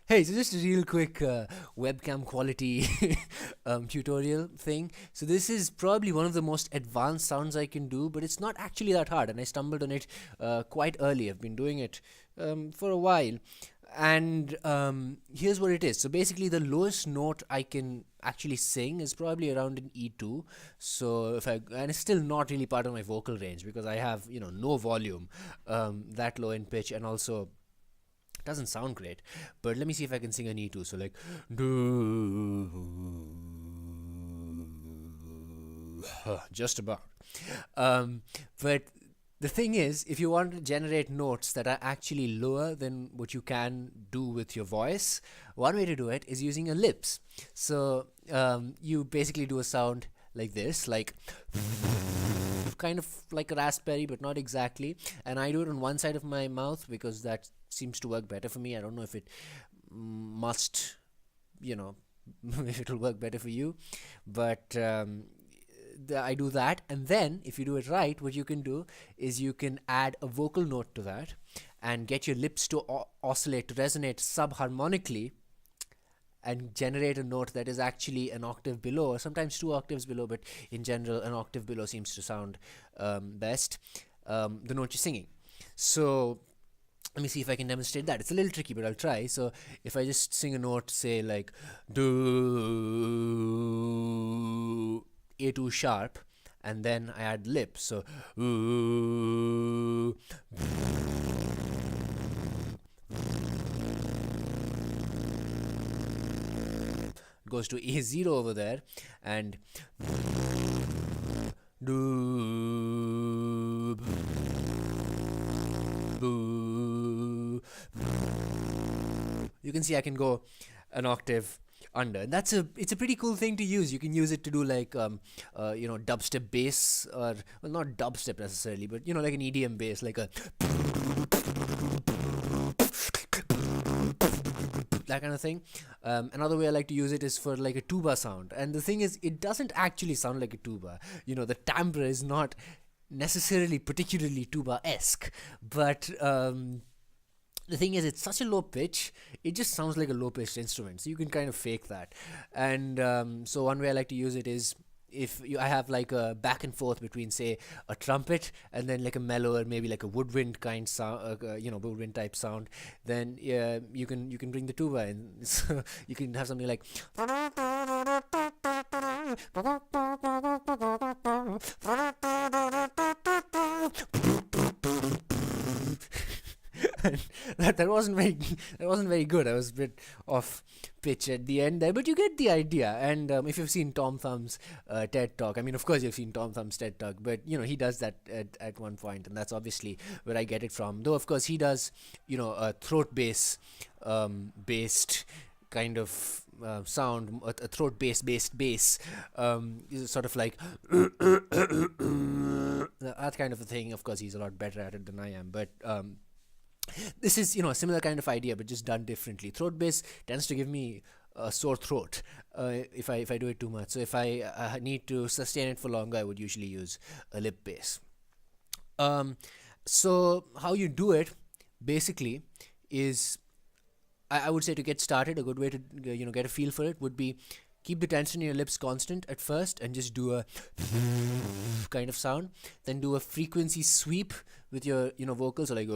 Hey, so just a real quick webcam quality tutorial thing. So this is probably one of the most advanced sounds I can do, but it's not actually that hard, and I stumbled on it quite early. I've been doing it for a while, and here's what it is. So basically, the lowest note I can actually sing is probably around an E2. So if I and it's still not really part of my vocal range because I have no volume, that low in pitch, and also doesn't sound great, but let me see if I can sing an E2. So like, just about. But the thing is, if you want to generate notes that are actually lower than what you can do with your voice, one way to do it is using your lips. So you basically do a sound like this, like kind of like a raspberry, but not exactly. And I do it on one side of my mouth because that seems to work better for me. I don't know if it must, you know, if it'll work better for you, but I do that. And then, if you do it right, what you can do is you can add a vocal note to that and get your lips to oscillate, to resonate sub-harmonically, and generate a note that is actually an octave below, or sometimes two octaves below, but in general, an octave below seems to sound best, the note you're singing. So let me see if I can demonstrate that. It's a little tricky, but I'll try. So if I just sing a note, say like do A2 sharp, and then I add lip, so goes to A0 over there, and do you can see I can go an octave under. And it's a pretty cool thing to use. You can use it to do like dubstep bass, or well, not dubstep necessarily, but like an EDM bass, like a that kind of thing. Another way I like to use it is for like a tuba sound. And the thing is, it doesn't actually sound like a tuba. The timbre is not necessarily particularly tuba-esque, but the thing is, it's such a low pitch, it just sounds like a low pitched instrument. So you can kind of fake that. And so one way I like to use it is, I have like a back and forth between, say, a trumpet and then like a mellower, maybe like a woodwind kind sound, woodwind type sound. Then you can bring the tuba in. So you can have something like that wasn't very good. I was a bit off pitch at the end there, but you get the idea. And if you've seen Tom Thumb's TED Talk, I mean, of course you've seen Tom Thumb's TED Talk, but he does that at one point, and that's obviously where I get it from. Though of course he does a throat bass based kind of sound, a throat based bass, is sort of like that kind of a thing. Of course, he's a lot better at it than I am, but this is a similar kind of idea, but just done differently. Throat bass tends to give me a sore throat if I do it too much. So if I need to sustain it for longer, I would usually use a lip bass. So how you do it basically is, I would say, to get started, a good way to get a feel for it would be, keep the tension in your lips constant at first and just do a kind of sound. Then do a frequency sweep with your vocals, so like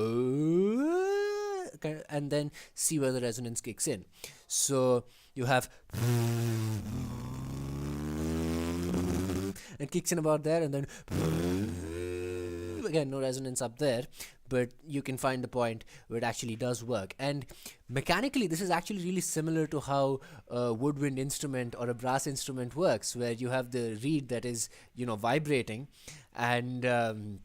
and then see where the resonance kicks in. So you have it kicks in about there, and then again, no resonance up there, but you can find the point where it actually does work. And mechanically, this is actually really similar to how a woodwind instrument or a brass instrument works, where you have the reed that is vibrating, and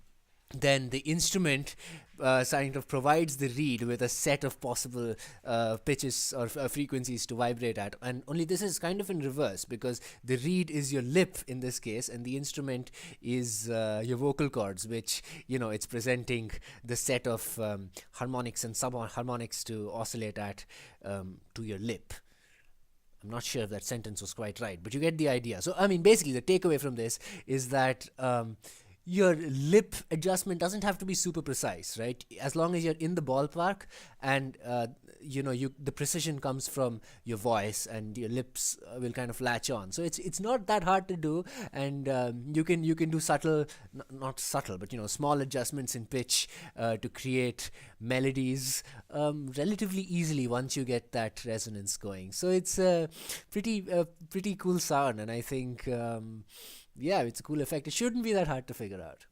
then the instrument kind of provides the reed with a set of possible pitches or frequencies to vibrate at. And only this is kind of in reverse, because the reed is your lip in this case, and the instrument is your vocal cords, which it's presenting the set of harmonics and sub-harmonics to oscillate at to your lip. I'm not sure if that sentence was quite right, but you get the idea. So, I mean, basically, the takeaway from this is that your lip adjustment doesn't have to be super precise, right? As long as you're in the ballpark, and the precision comes from your voice, and your lips will kind of latch on. So it's not that hard to do, and you can do subtle, not subtle, but small adjustments in pitch to create melodies relatively easily once you get that resonance going. So it's a pretty cool sound, and I think. Yeah, it's a cool effect. It shouldn't be that hard to figure out.